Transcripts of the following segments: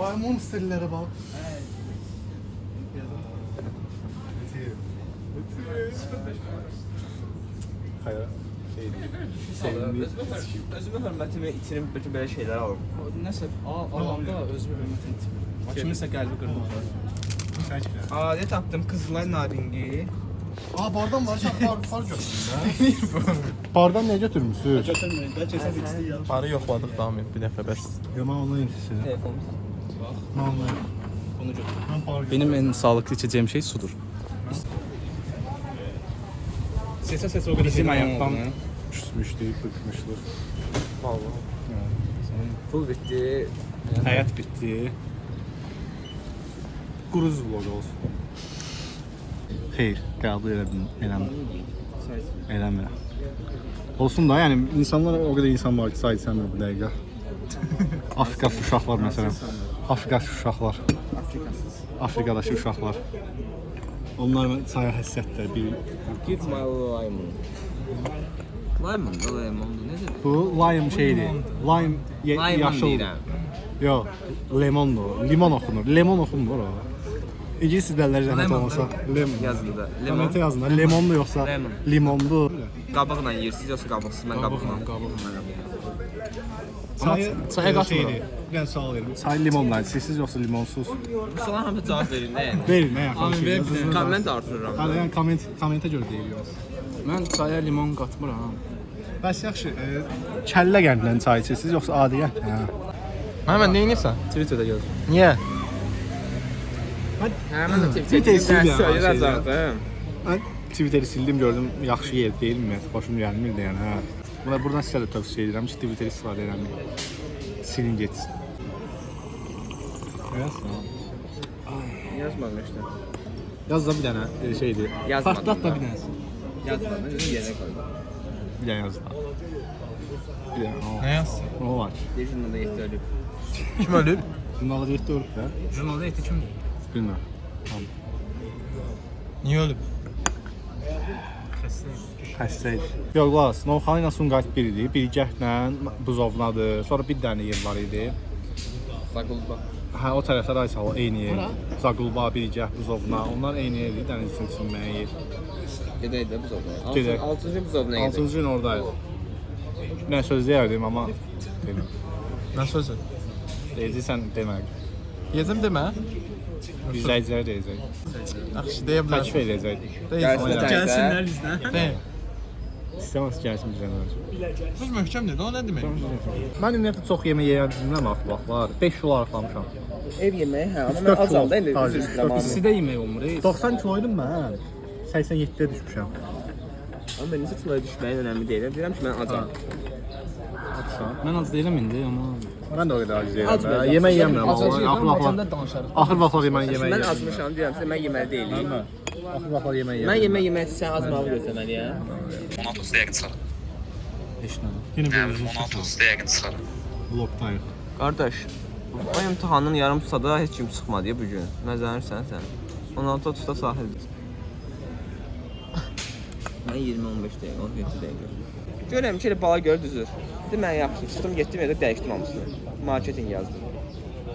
Vay monsterlere bak. Hayır. Özümü hörmətimi itirim, bütün belə şeylər alır. Nəsə, alanda özümü hörmətini itirim. Kiminsə qəlbi qırdım. Adi tapdım Qızılay naringi. Bardan var, far götürdün. Bardan ne götürmüşsün? Götürməyin, də keçən ikisi yaxşı. Barı yoxladıq davam et bir dəfə bəs. Yo, mən ondan intisi. Telefonumuz. Mən ondan. Onu götür. Mən bar Benim en sağlıklı içeceğim şey sudur. Ses o kadar Bizim şey ayaktan- ayaktan küsmüşdü, bıkmışdı. Vallahi. Pul bitti. Həyat bitdi. Quruz vlog olsun. Xeyr, qəbul eləmirəm. Olsun da, yəni insanlar o qədər insan var ki, sayı səmir bu dəqiqə. Afrikası uşaqlar məsələn. Afrikası uşaqlar. Afrikadakı uşaqlar. Onlar saya həssətlər. Give my lemon. Lemon da lemondu. Nedir? Bu lime şeydir. Lime Lemon yaşıl. deyirəm. Yox, lemondur. Limon oxunur. Lemon oxunmur o. İngilis dilləri zəhmət Lemon. olmasa. Lemon. Yazılı da. Lemon. Kommentə yazın. Lemonlu yoxsa Lemon. limonlu. Qabıqla yeyirsiniz yoxsa qabıqsız? Mən qabıqla. Çaya qatmıram. Mən sual verim. Çay limonla içirsiniz yoxsa limonsuz? Bu suala hamı cavab verin də yəni. Verin, nə yaxşı şey. verin. Komment artırıram. Hadi yəni kommentə görə deyirik. Mən çaya limon qatmıram. Bəs yaxşı, kəllə qəndlə çay içirsiniz yoxsa adi qənd? Hə. Məmmən nə edirsən? Twitter'da yazın. Niyə? Hə, mən də Twitter sildim. Söyləyəcəkdim. Mən Twitter'i sildim, gördüm, yaxşı yer deyilmi? Xoşum gəlmirdi yəni, hə. Buradan sizə də tövsiyə edirəm ki, Twitter'i istifadə eləməyin. Silin getsin. Yazmadım işte. Yaz da bir dənə şeydir. Yazmadım. Partlat da bir dənəsi. Yazmadım. Yerine koydum. Bir dənə yaz da. Bir dənə. Nə yazsın? O var. Deyirsin da yetti ölüb. Kim ölüb? Bunlarla da yetdi ölüb də. Jurnalda eti kimdir? Bilməm. Tamam. Niyə ölüb? Xəstəydi. Yox, qulaq, Novxanı ilə Sumqayıt bir idi. Birgəhlə Buzovnadır. Sonra bir dənə yer var idi. Sakılba. Hə, o tərəflər Aysalı eyni yer. Zaqulba, Birgəh, Buzovna. Onlar eyni yerdir. Dəniz üçün çimməyə yer. Gedək də buzovna. Gedək. 6-cı buzovna gedək. 6-cı gün oradayıq. Nə söz deyərdim, amma dedim. Nə sözü? Deyəcəksən demək. Yedim demə. İzləyicilərə deyəcək. Yaxşı, deyə Təklif bilərsən. edəcək. Gəlsin Gəlsinlər bizdən. Deyim. İstəməz gəlsin bizdən. Biz möhkəmdir, o nə demək? Mən ümumiyyətlə çox yemək yeyən dinləm vaxtlar. 5 kilo arıqlamışam. Ev yeməyi hə, amma 4 mən kilo. azaldı indi Taze. üzr istəyirəm. İkisi də yemək olmur. 90 kiloydum mən. 87-yə düşmüşəm. Amma mən neçə kiloya düşməyin önəmli deyil. Deyirəm ki, mən acam. Mən az deyiləm indi, amma Mən də o qədər acı Az deyirəm. biraz. Yemək yeyəmirəm. Az Axır vaxtlar. danışarıq. Axır vaxtlar yemək Mən yeyirəm. azmışam, deyirəm ki, mən yeməli deyiləm. Axır vaxtlar yemək Mən yeyirəm. yemək üçün sən azmağı götürməliyəm. 16 dəqiqə çıxar. Heç nə. Yenə Hə, bir 16 dəqiqə çıxar. vlogdayıq. Qardaş, o imtahanın yarım saata heç kim çıxmadı ya bu gün. Məzənirsən sən. 16:30-da sahildir. Mən 20-15 dəqiqə, 17 dəqiqə. Görürəm ki, elə bala görə düzür. Dedim mən yaxşı, çıxdım, getdim evdə dəyişdim hamısını. Marketing yazdım.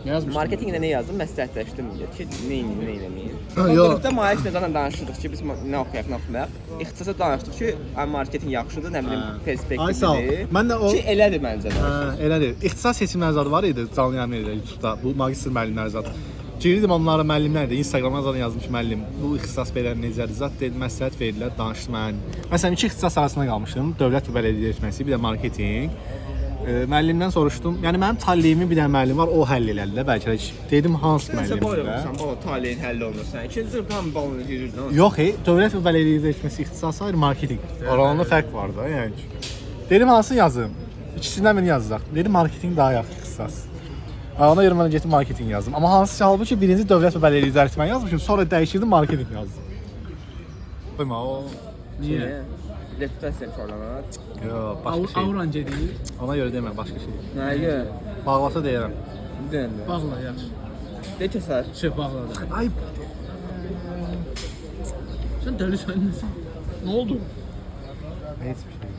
Yazmışdım. Marketinqdə nə yazdım? Məsləhətləşdim ki, nə edeyim, nə eləməyim. yox. Qrupda Malik zaten danışırdıq ki, biz nə oxuyaq, nə oxumayaq. İxtisasa danışdıq ki, marketinq yaxşıdır, nə bilim, Ay sağ ol. perspektivlidir. Mən də o Ki, elədir məncə də. elədir. İxtisas seçimləri zadı var idi canlı yayımda YouTube-da. Bu magistr müəllimlər zad. Girdim onlara müəllimlər də Instagramdan zaten yazmış müəllim. Bu ixtisas verən necədir? Zat dedi, məsləhət verdilər, danışdı mən. Məsələn, iki ixtisas arasında qalmışdım. Dövlət və bələdiyyə işləməsi, bir də marketinq. Müəllimdən soruşdum. Yəni mənim taleyimi bir dənə müəllim var, o həll elədi də bəlkə də. Dedim hansı Necə boy müəllimdir? olursan, bala taleyin həll olmursan. İkinci sınıf tam balını yürürdün. Yox, dövlət və bələdiyyə işləməsi ixtisası ayrı, marketinq. Aralarında fərq var da, yəni. Dedim hansını yazım? İkisindən birini yazacaq. Dedim marketinq daha yaxşı ixtisas. Ona görə mən getdim marketinq yazdım. Amma hansı halbuki birinci dövlət və bələdiyyə idarəetməni yazmışım, sonra dəyişdirdim marketinq yazdım. Qoyma o. Niyə? Reputasiya korlanar. Yox, başqa şey. Avran gedir. Ona görə demə, başqa şey. Nəyə görə? Bağlasa deyirəm. Deyəndə. Bağla yaxşı. De kəsər. Şey bağladı. Ay, Sən dəlisən. Nə oldu? heç bir şey.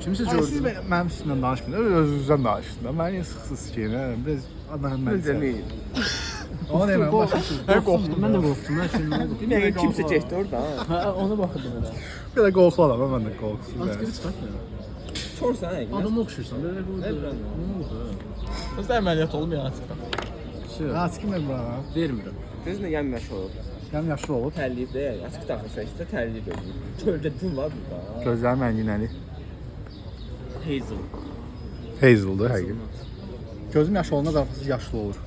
Kimsə Siz gördü. mənim üstümdən danışmayın, özünüzdən danışın da. Mən niyə sıxsız ki, biraz adam mən. Demeyin. Ona deməm, başa Qorxdum. Mən də qorxdum. Mən şimdi oldu? Demeyin kimse geçti orada. Ha, ona baxırdım elə. bir də qorxu adamam, mən də qorxusuz. Askeri çıxartmıyor. Sor sen Engin. Adamı oxşuyursan. Belə qoydu. Özdə əməliyyat olmuyor artıq. Ha, çıxım mən bura. Vermirəm. Gözünə yenməş olur. Həm yaşlı olub. Tərliyib de açıq taxırsa işte tərliyib gözünü. Çöldə gün var burada. Gözlərim rənginəli. Hazel. Hazel'dır həqiqi. Gözüm yaşlı olanda qarpız yaşlı olur.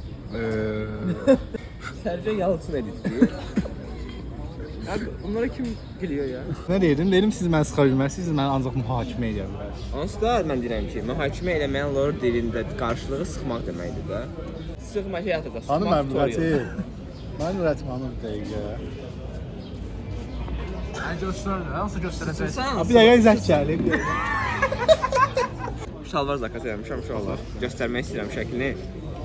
Sərcə yalıtsın editliyor. Abi bunlara kim gülüyor ya? Nə deyirdim? Dedim siz məni sıxa bilməzsiniz, siz məni ancaq mühakimə edə bilərsiniz. Onsuz da mən deyirəm ki, mühakimə eləməyən lor dilində qarşılığı sıxmaq deməkdir də. Sıxma şey atacaq. Hanım məmnuniyyəti. Mən ürətim hanım dəqiqə. Mən göstərəm, hansı göstərəcəksən? Bir dəqiqə izək gəlib. Şalvar zakaz eləmişəm şalvar. Göstərmək istəyirəm şəklini.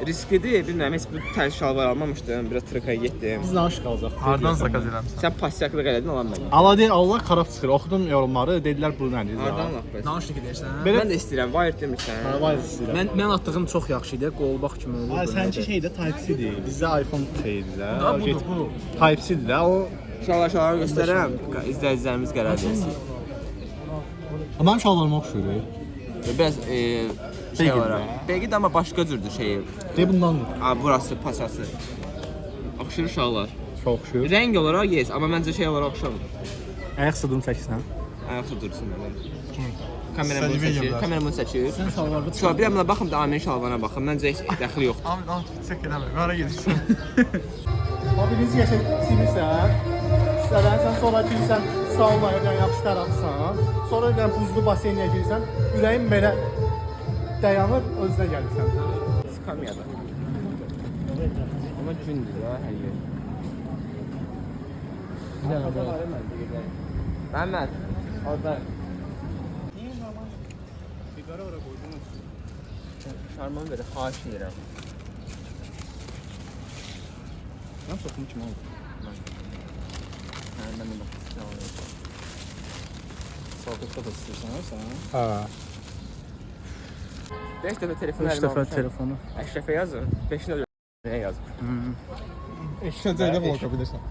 Risklidir, bilmirəm, heç bu tərs şalvar almamışdım, biraz trikaya getdim. Biz danış qalacaq. Hardan zakaz eləmisən? Sən pasiyaklıq elədin, alan mən. Allah deyir, Allah xarab çıxır. Oxudum yorumları, dedilər bu nədir? Hardan laf bəs? Danışdı ki deyirsən. Mən də istəyirəm, wire demirsən. Var istəyirəm. Mən atdığım çox yaxşı idi. Qolbaq kimi oldu. Ay sənki şeydə Type-C-dir. Bizdə iPhone şeydir də. Da, budur, bu. Type-C-dir də. O Şalvar göstərərəm, izləyicilərimiz qərar versin. Mənim şalvarıma oxşuyur. Biraz şey Begid var. də. Begid amma başqa cürdür şeyi. De bundandır. Burası, pasası. Oxşur şalvar. Çox oxşuyur. Rəng olaraq yes, amma məncə şey olaraq oxşamır. Ayaq sığdım çəksən. Ayaqda dursun belə. Sən Kamera bunu yeməyə seçir. bilərsən. Kamera bunu seçir. Sən şalvarda Şu an bir yana baxım da Amin şalvarına baxım. Məncə heç dəxli yoxdur. Abi, çək eləmə, hara gedirsən? Biriniz yaşayırsan, istərsən sonra girsən saunaya, yəni yaxşı tərəfsən, sonra yəni buzlu baseynə girsən, ürəyin belə dayanır, özünə gəlirsən. Skamyada. Amma gündür ya hər yer. Məhəmməd, orada. Şarman belə xahiş edirəm. Mən soxum kimi oldu. Mən də baxacağam. Sağlıqda da istəyirsən sən. Hə. 5 dəfə telefon 3 dəfə telefonu. Əşrəfə yazın. 5-nə nəyə yazmış? Eşkəcəydə bloka bilirsən.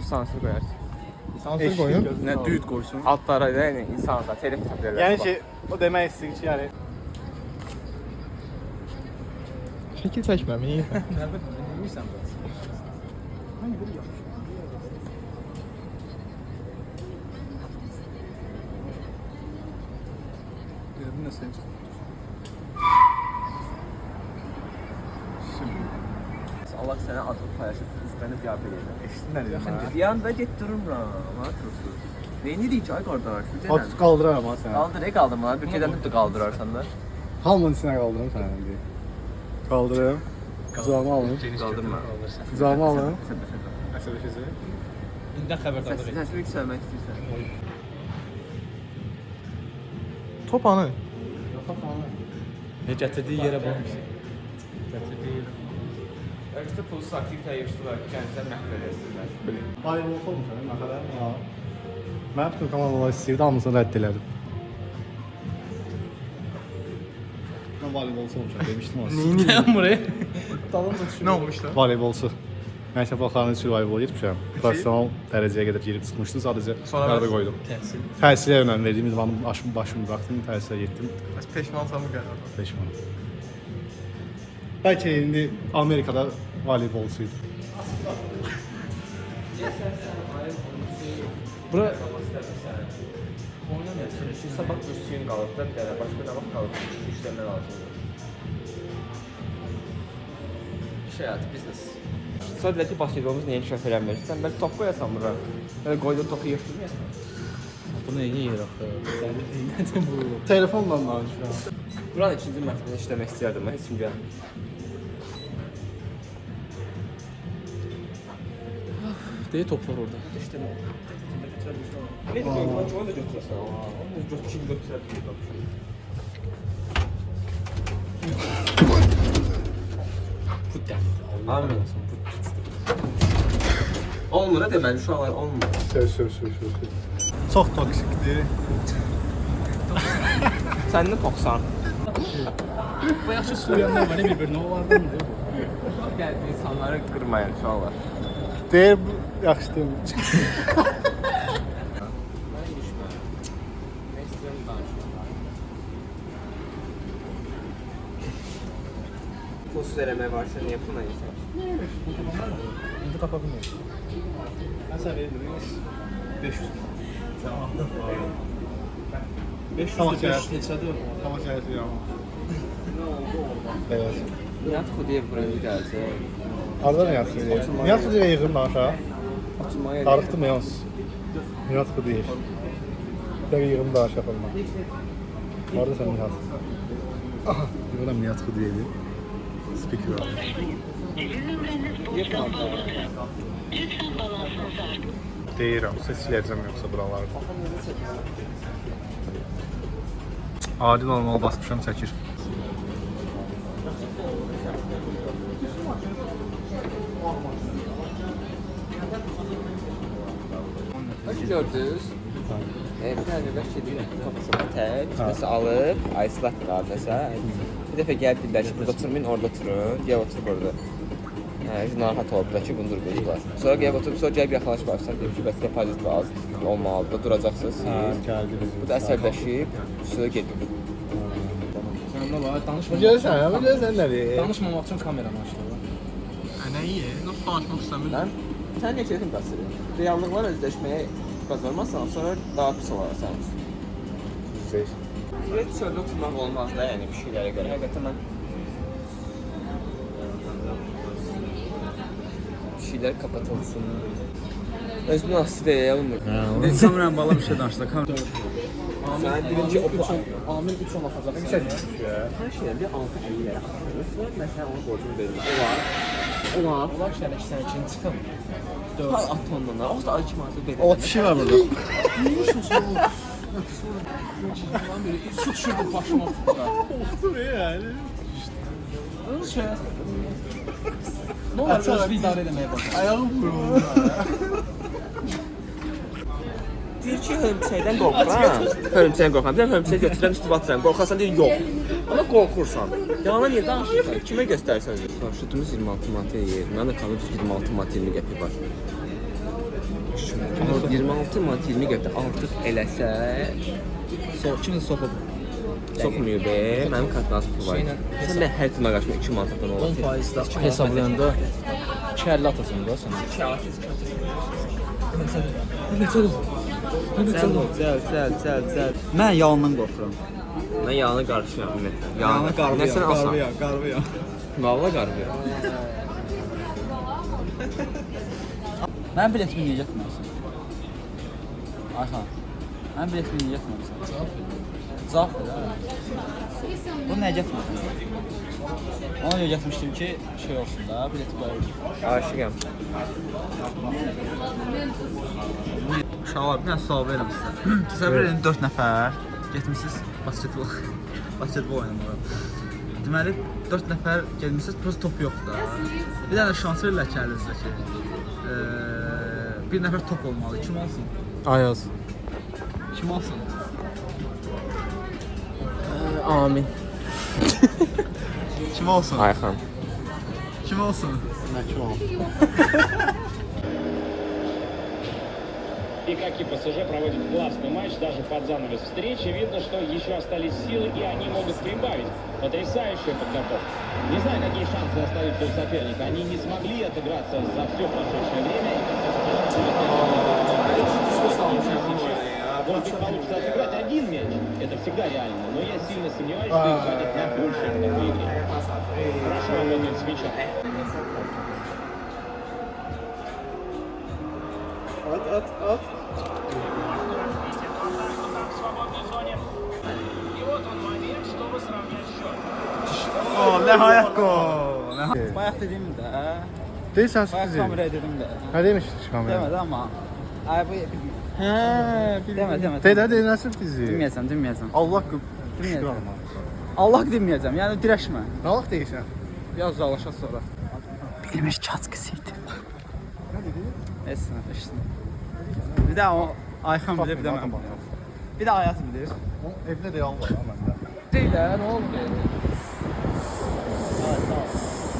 Sansür qoyarsın. Sansür qoyun. Nə düyüt qoysun. Altlara da yəni insanlar telefon tapırlar. Yəni ki, o demək istəyir ki, yəni Şəkil çəkməm, iyi. Bilmirsən bəs. Hangi biri yaxşı? Dedim nə sən? Allah sənə adını paylaşıb izlənib yad edir. eşitdin nə deyirəm? Yanında get durmuram. Ha tursun. Neyini ki ay qardaş? At qaldıraram ha səni. Qaldır, qaldırma. Bir şeydən də qaldırarsan da. Hamının içinə qaldırım səni indi. Qaldırım. Qucağıma alın. Qaldırma. Qucağıma alın. İndə xəbərdarlıq et. Təsvir yükselmək istəyirsən. Topanı. Ne gətirdiyi yerə baxmısan. Gətirdiyi yerə. Ölçüdə pulsuz aktivitə yığışdılar, kənddə məhv edəsinlər. Ay olsa olmuş, nə qədər? Ha. Mən bütün komandalar istəyirdi, hamısını rədd elədim. Mən voleybolçu olmuşam, demişdim ona. Neyini buraya? Dalımca düşün. Nə olmuşdu? Voleybolçu. Məktəb vaxtlarında üçün voleybol getmişəm. Professional dərəcəyə qədər girib çıxmışdım, sadəcə Sonra arada bəs- qoydum. Təhsil. Təhsilə yönəm verdiyim zaman başımı buraxdım, təhsilə getdim. Bəs peşmansan bu qərar. Peşmanım. Bəlkə indi Amerikada voleybolçuydu. Bura Oynamıyorsun. Sabah üstün qalıb da bir dənə başqa nə vaxt qalıb işləmək lazımdır. İş həyatı, biznes. Sadəcə basketbolumuz niyə inkişaf eləmir? Sən bəlkə top qoyasan bura. Belə qoyduğun topu yığışdırmayasan. bu neyini yer axı? Nədir bu? Telefonla danışıram. Buranın ikinci mərtəbədə işləmək istəyərdim mən, heç kim gəlmir. Deyə top var orada. Ne de onu da götürürsən. Onu da götürürsən. Amin. Olmur ha deməli şu an olmur. Söv. Çox toksikdir. Sənin 90. Bu yaxşı suyanlar var, bir-birinə onlardan mı? Gəl insanları qırmayın uşaqlar. Deyir, yaxşı deyil. Pulsuz eləmək varsa niyə puluna yesən? İndi tapa bilmiyorum. Mən sənə verirəm. 500. Tamam, 500 neçədir? Tamam, gələcəyəm. Bəyaz. Nihat Xudiyev buraya gəlsə, Arada Nihat Xudiyev? Nihat Xudiyev yığım danışa. oturmaya Darıxdı mı yalnız? Nihat Xudiyev. Bir də yığım danışa yapalım. Orada sən Nihat. Aha, yığıram Nihat Xudiyevi. Speaker var. Deyirəm, siz siləcəm yoxsa buralarda. Adi normal basmışam, çəkir. Bax gördünüz. Bir dənə belə kedi kafasına tək, nəsə alıb, ayıslat qar nəsə. Bir dəfə gəlib dedilər ki, burada oturmayın, orada oturun. Gəl otur burada. Narahat olub, bəlkə qundur gözü var. Sonra gəlib oturub, sonra gəlib yaxalaşmamışsan. Deyib ki, bəs depozit var, olmalıdır, duracaqsınız siz. Bu da əsəbləşib, üstüdə gedib. Səndə var, danışma. Görürsən, amma görürsən nədir? Danışmamaq üçün kameranı açdı. Nə iyi? Nasıl danışmaq istəmirəm? Sən necə edin bəsiri? Reallıqlarla özləşməyə bacarmazsan, sonra daha pis olarsan. Heç çöldə oturmaq olmaz da, yəni bir şeylərə görə. Həqiqətən mən bir şeylər kapatılsın. Özünü asıl deyə olmur. Kameranın bala bir şey danışdı. Sən birinci Amin 3 10 atacaq. hər şeydən bir 6-50 lərə atılır. Sonra mən sənə onu borcunu verirəm. Olar. Olar ki, sən üçün çıxım. Par at ondan. O da 2 manat verir. O kişi var burada. Su düşürdü başıma tutdu. Oxtur yani. Şey. Ne olur özünü idarə etməyə bax. Ayağım vuruldu. Deyir ki, hörümçəkdən qorxuram. Hörümçəkdən qorxuram. Bir hörümçəyi götürəm, üstü batıram. Qorxarsan deyir, yox. Amma qorxursan. Yalan niyə danışırsan? Kimə göstərsən? Şutumuz 26 manat yeyir. Mənim də kanalda 26 manat 20 qəpik var. 26 manat 20 qəpik artıq eləsə... Kimsə soxub. Soxmuyor be. Mənim kartdan pul var. Sən mən hər timə qarşıma 2 manatdan olur. 10% də hesablayanda 2 50 atacam da sən. Cəl. Mən yalandan qorxuram. Mən yağına qarşıyam. Yalanı qarvıyam. Nəsən alsan? Qarvıyam. Valla qarşıyam. Mən biletimi niyə getmirsən? Ayxan. Mən biletimi niyə getmirsən? Cavab ver. Bu nə getmirsən? Ona görə getmişdim ki, şey olsun da, bileti qoyayım. Aşıqam. Uşaqlar, bir dənə sual verirəm sizə. Təsəvvür edin 4 nəfər getmişsiniz basketbol oynamağa. Deməli 4 nəfər getmişsiniz, prosta top yoxdur da. Bir dənə şans verirlər ki, əlinizdə ki, bir nəfər top olmalı. Kim olsun? Ayaz. Kim olsun? Amin. Kim olsun? Ayxan. Kim olsun? И как и ПСЖ проводит классный матч, даже под занавес встречи. Видно, что еще остались силы, и они могут прибавить. Потрясающая подготовка. Не знаю, какие шансы остаются у соперника. Они не смогли отыграться за все прошедшее время. Может быть, получится отыграть один мяч. Это всегда реально. Но я сильно сомневаюсь, что им хватит на большее в такой игре. Хорошо работает с мячом. At. Nəhayət gol. Bayaq dedim də. Deyirsən Bayaq siz. kameraya dedim də. Nə demiş kamera? Demədi amma. Ay bu Hə, demə. Deyir nəsil bizi. Deməyəcəm. Allah Deməyəcəm. Allah deməyəcəm. Yəni dirəşmə. Nə vaxt deyirsən? Biraz uzaqlaşaq sonra. Bilmiş çaskısıydı. Esin. Bir də o Ayxan bilir, bir də mən. Bir də Ayət bilir. Evdə real var ha məndə. Değil ha, ne oldu?